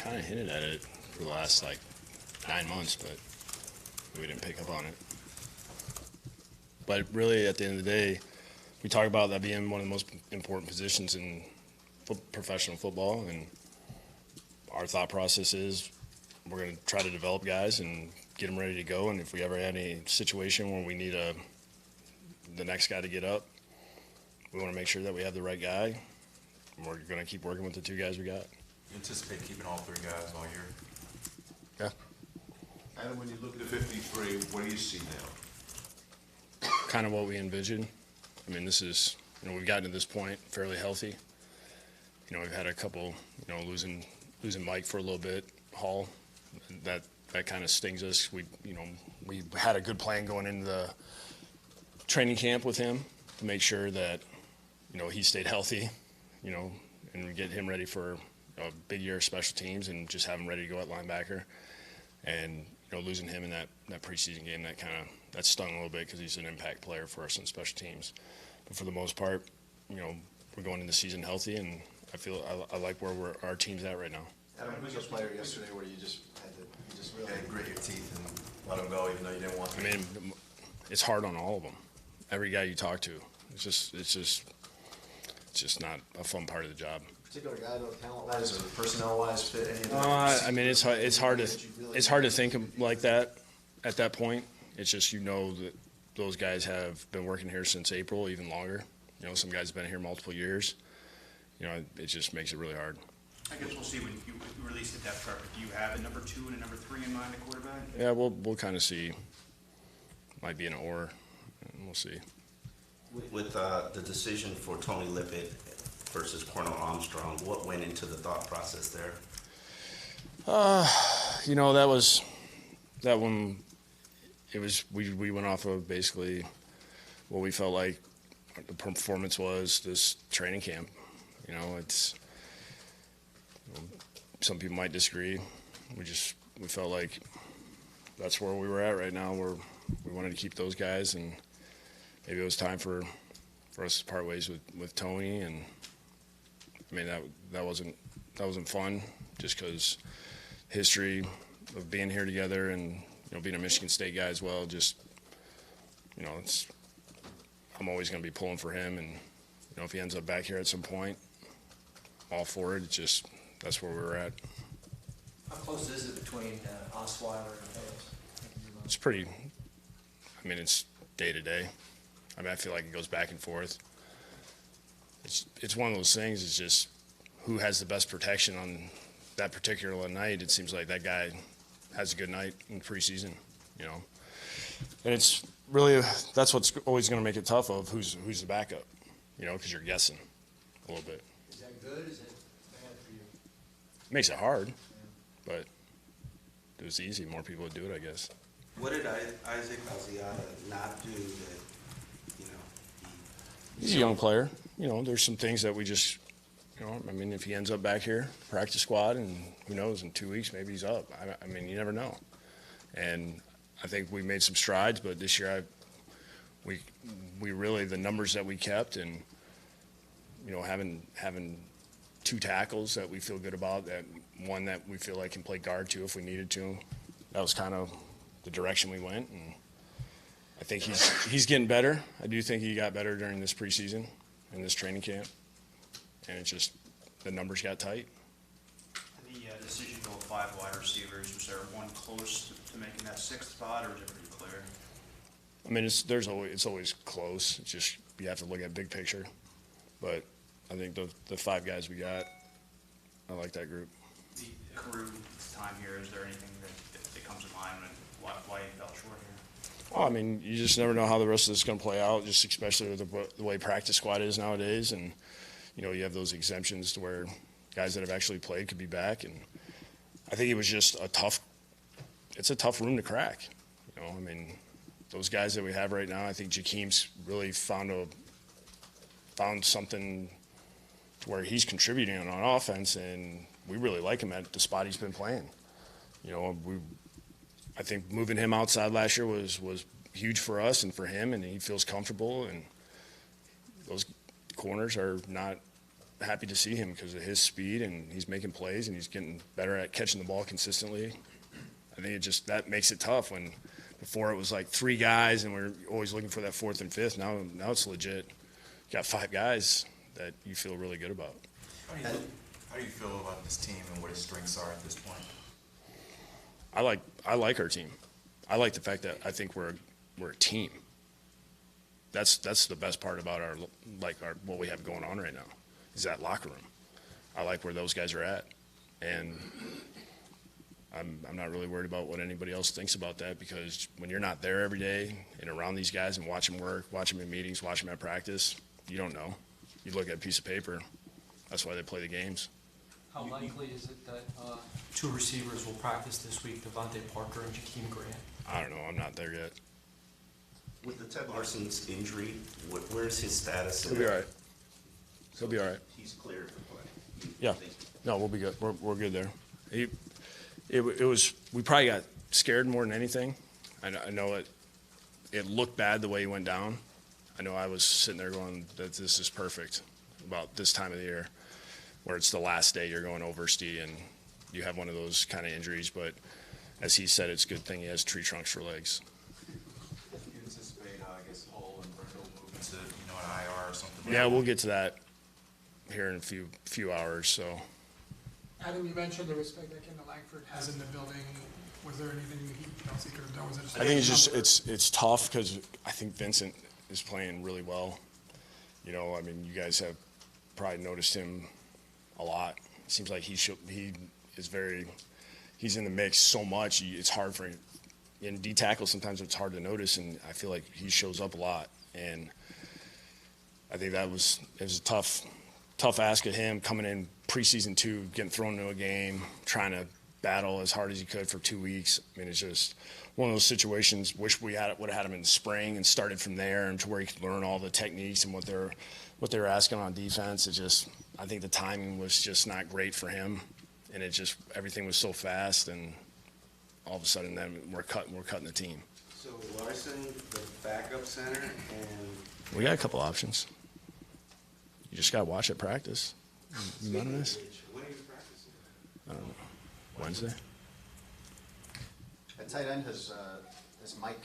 kind of hinted at it for the last, 9 months, but we didn't pick up on it. But really, at the end of the day, we talk about that being one of the most important positions in professional football, and our thought process is we're going to try to develop guys and get them ready to go, and if we ever had any situation where we need the next guy to get up, we want to make sure that we have the right guy. We're going to keep working with the 2 guys we got. You anticipate keeping all 3 guys all year? Yeah. Adam, when you look at the 53, what do you see now? Kind of what we envisioned. I mean, this is, we've gotten to this point fairly healthy. We've had a couple, losing Mike for a little bit, Hall. That kind of stings us. We had a good plan going into the training camp with him to make sure that, he stayed healthy, and get him ready for a big year of special teams and just have him ready to go at linebacker. And, losing him in that preseason game, that stung a little bit because he's an impact player for us in special teams. But for the most part, we're going into the season healthy, and I like where our team's at right now. Adam, who's a player yesterday where you just really Grit your teeth and let him go even though you didn't want to? I mean, it's hard on all of them. Every guy you talk to, it's just not a fun part of the job. particular guy, though, talent-wise or personnel-wise, fit any of the I mean, it's hard to think of like that at that point. It's just that those guys have been working here since April, even longer. Some guys have been here multiple years. It just makes it really hard. I guess we'll see when you release the depth chart. But do you have a number 2 and a number 3 in mind at quarterback? Yeah, we'll kind of see. Might be an or, and we'll see. With the decision for Tony Lippett versus Cornell Armstrong, what went into the thought process there? That one. It was we went off of basically what we felt like the performance was this training camp. It's some people might disagree. We felt like that's where we were at right now. We wanted to keep those guys, and maybe it was time for us to part ways with Tony. And I mean that wasn't fun, just because history of being here together and being a Michigan State guy as well. Just I'm always going to be pulling for him, and if he ends up back here at some point, all for it. It's just that's where we're at. How close is it between Osweiler and Hayes? It's pretty. I mean, it's day to day. I mean, I feel like it goes back and forth. It's one of those things. It's just who has the best protection on that particular night. It seems like that guy has a good night in preseason, and it's really that's what's always going to make it tough of who's the backup, because you're guessing a little bit. Is that good? Is it bad for you? It makes it hard, but if it was easy, more people would do it, I guess. What did Isaac Asiata not do that, He's a young player. There's some things that we just, I mean, if he ends up back here, practice squad, and who knows, in 2 weeks, maybe he's up. I mean, you never know. And I think we made some strides, but this year we really, the numbers that we kept and, having 2 tackles that we feel good about, that one that we feel like can play guard too if we needed to, that was kind of the direction we went. And I think he's getting better. I do think he got better during this preseason and this training camp. And it's just the numbers got tight. The decision to go with 5 wide receivers, was there one close to making that 6th spot, or was it pretty clear? I mean, it's always close. It's just you have to look at big picture. But I think the 5 guys we got, I like that group. The Carew time here, is there anything that comes to mind and why you fell short here? Well, I mean, you just never know how the rest of this is going to play out, just especially with the way practice squad is nowadays. And, you have those exemptions to where guys that have actually played could be back. And I think it was just it's a tough room to crack. I mean, those guys that we have right now, I think Jakeem's really found something to where he's contributing on offense, and we really like him at the spot he's been playing. I think moving him outside last year was huge for us and for him, and he feels comfortable. And those corners are not happy to see him because of his speed, and he's making plays, and he's getting better at catching the ball consistently. I think that makes it tough when before it was like 3 guys and we're always looking for that 4th and 5th. Now it's legit. You got 5 guys that you feel really good about. How do you feel about this team and what its strengths are at this point? I like our team. I like the fact that I think we're a team. That's the best part about our what we have going on right now is that locker room. I like where those guys are at, and I'm not really worried about what anybody else thinks about that, because when you're not there every day and around these guys and watch them work, watch them in meetings, watch them at practice, you don't know. You look at a piece of paper. That's why they play the games. How likely is it that 2 receivers will practice this week, Devontae Parker and Jakeem Grant? I don't know. I'm not there yet. With the Ted Larson's injury, where's his status? He'll be all right. He'll be all right. He's cleared to play. Yeah. No, we'll be good. We're good there. It was, we probably got scared more than anything. I know it looked bad the way he went down. I know I was sitting there going, that this is perfect about this time of the year, where it's the last day you're going overstee and you have one of those kind of injuries. But as he said, it's a good thing he has tree trunks for legs. Do you anticipate, I guess, Hull and Brindle moving to, an IR or something? Yeah, we'll get to that here in a few hours. So Adam, you mentioned the respect that Kendall Langford has in the building. Was there anything he else he could have done? Was it just I think it's tough because I think Vincent is playing really well. I mean, you guys have probably noticed him a lot. It seems like he's in the mix so much. It's hard for him. In D tackle, sometimes it's hard to notice, and I feel like he shows up a lot. And I think it was a tough ask of him coming in preseason 2, getting thrown into a game, trying to battle as hard as he could for 2 weeks. I mean, it's just one of those situations. Wish we would have had him in the spring and started from there, and to where he could learn all the techniques and what they were asking on defense. I think the timing was just not great for him, and everything was so fast, and all of a sudden then we're cutting the team. So Larson, the backup center, and We got a couple options. You just got to watch it practice. You mind this? when are you practicing? I don't know. Wednesday? At tight end, has Mike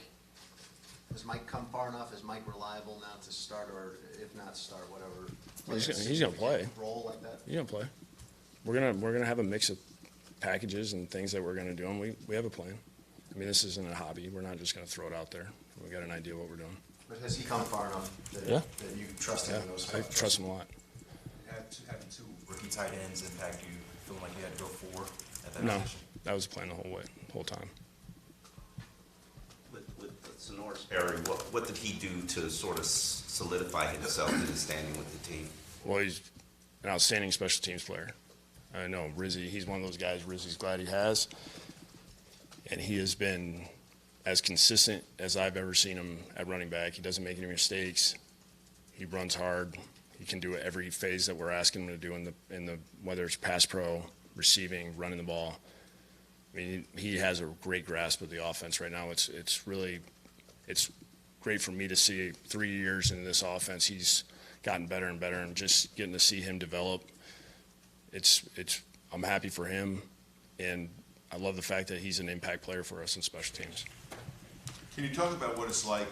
come far enough? Is Mike reliable now to start, or if not start, whatever? Well, he's gonna play. Role like that? He's gonna play. We're gonna have a mix of packages and things that we're gonna do, and we have a plan. I mean, this isn't a hobby. We're not just gonna throw it out there. We got an idea what we're doing. But has he come far enough that, Yeah. that you trust him Yeah, in those I spots? trust him a lot. Having 2 rookie tight ends impact you feeling like you had to go 4 at that No, position? that was the plan the whole time. With Sonora's pairing, what did he do to sort of solidify himself in his standing with the team? Well, he's an outstanding special teams player. I know Rizzy. He's one of those guys Rizzy's glad he has, and he has been as consistent as I've ever seen him at running back. He doesn't make any mistakes. He runs hard. He can do every phase that we're asking him to do in the whether it's pass pro, receiving, running the ball. I mean, he has a great grasp of the offense right now. It's great for me to see 3 years in this offense. He's gotten better and better, and just getting to see him develop. I'm happy for him, and I love the fact that he's an impact player for us in special teams. Can you talk about what it's like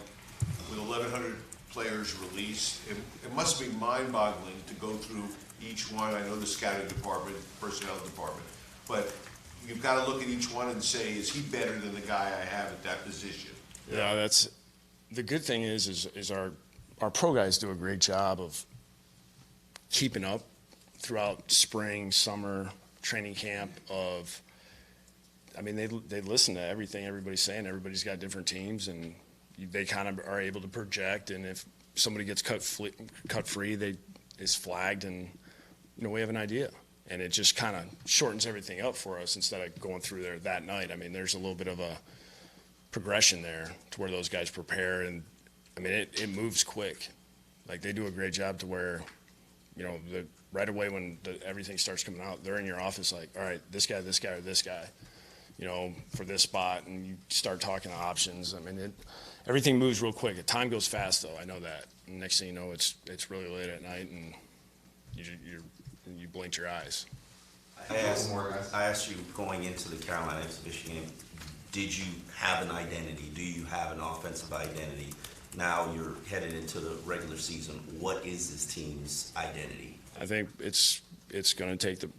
with 1,100 players released? It must be mind-boggling to go through each one. I know the scouting department, personnel department, but you've got to look at each one and say, is he better than the guy I have at that position? Yeah, that's the good thing is our pro guys do a great job of keeping up throughout spring, summer, training camp. They listen to everything everybody's saying. Everybody's got different teams, and they kind of are able to project. And if somebody gets cut free, they is flagged, and we have an idea. And it just kind of shortens everything up for us instead of going through there that night. I mean, there's a little bit of a progression there to where those guys prepare, and I mean, it moves quick. Like, they do a great job to where, right away when everything starts coming out, they're in your office like, all right, this guy, or this guy, for this spot, and you start talking options. I mean, everything moves real quick. Time goes fast, though. I know that. And next thing you know, it's really late at night, and you blinked your eyes. I asked you going into the Carolina exhibition game, did you have an identity? Do you have an offensive identity? Now you're headed into the regular season. What is this team's identity? I think it's going to take the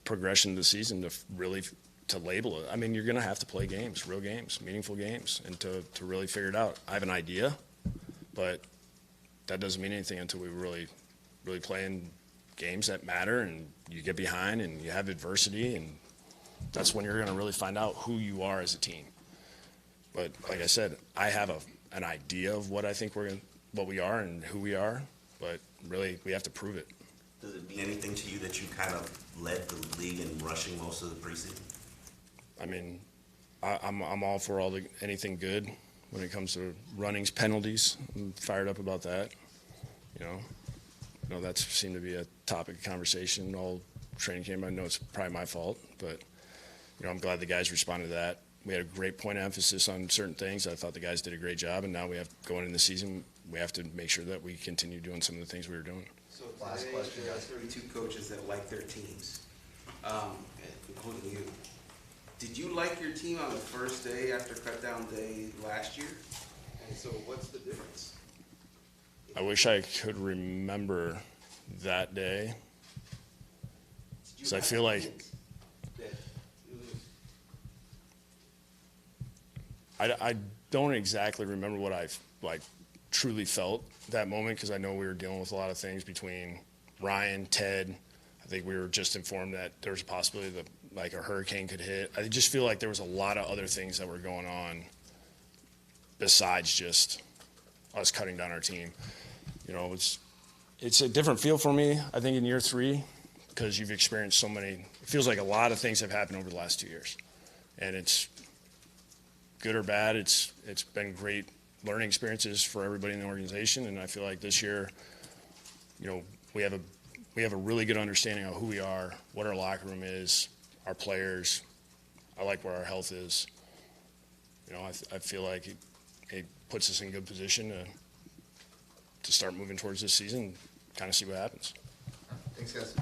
progression of the season to really to label it. I mean, you're going to have to play games, real games, meaningful games, and to really figure it out. I have an idea, but that doesn't mean anything until we really play in games that matter, and you get behind and you have adversity, and that's when you're going to really find out who you are as a team. But like I said, I have an idea of what I think what we are and who we are, but really we have to prove it. Does it mean anything to you that you kind of led the league in rushing most of the preseason? I mean, I'm all for anything good when it comes to runnings, penalties. I'm fired up about that. You know, that seemed to be a topic of conversation all training camp. I know it's probably my fault, but I'm glad the guys responded to that. We had a great point of emphasis on certain things. I thought the guys did a great job, and now we have going into the season, we have to make sure that we continue doing some of the things we were doing. So Last today, question, there are guys. 32 coaches that like their teams, including you. Did you like your team on the first day after cutdown day last year? And so what's the difference? I wish I could remember that day. Did you So I have feel like feelings that it was- I don't exactly remember what I truly felt that moment, because I know we were dealing with a lot of things between Ryan, Ted. I think we were just informed that there was a possibility that a hurricane could hit. I just feel like there was a lot of other things that were going on besides just us cutting down our team. It's a different feel for me, I think, in year 3, because you've experienced so many. It feels like a lot of things have happened over the last 2 years, and it's good or bad. It's been great learning experiences for everybody in the organization, and I feel like this year, we have a really good understanding of who we are, what our locker room is, our players. I like where our health is. I feel like it puts us in good position to start moving towards this season, kind of see what happens. Thanks, guys.